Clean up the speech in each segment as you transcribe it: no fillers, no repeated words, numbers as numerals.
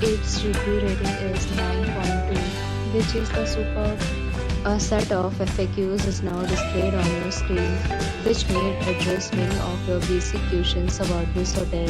Its review rating is 9.2, which is the superb. A set of FAQs is now displayed on your screen, which may address many of your basic questions about this hotel.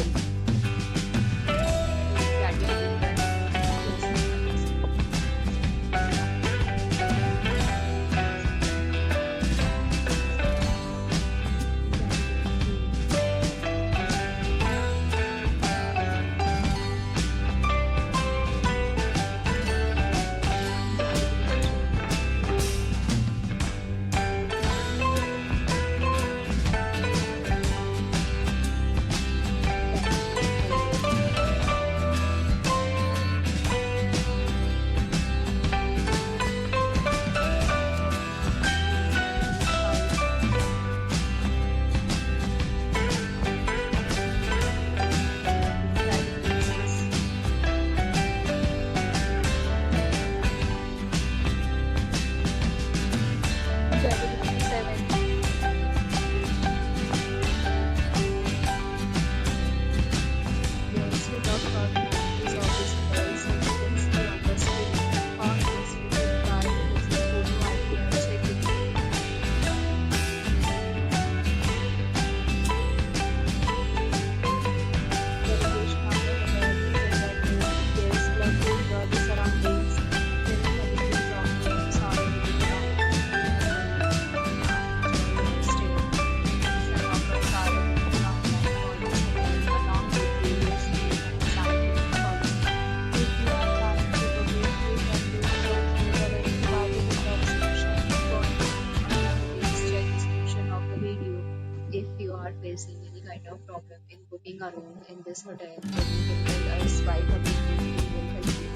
If you are facing any kind of problem in booking a room in this hotel, then you can tell us by commenting. We will help you.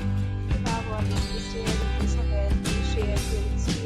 If you have already stayed in this hotel, please share your experience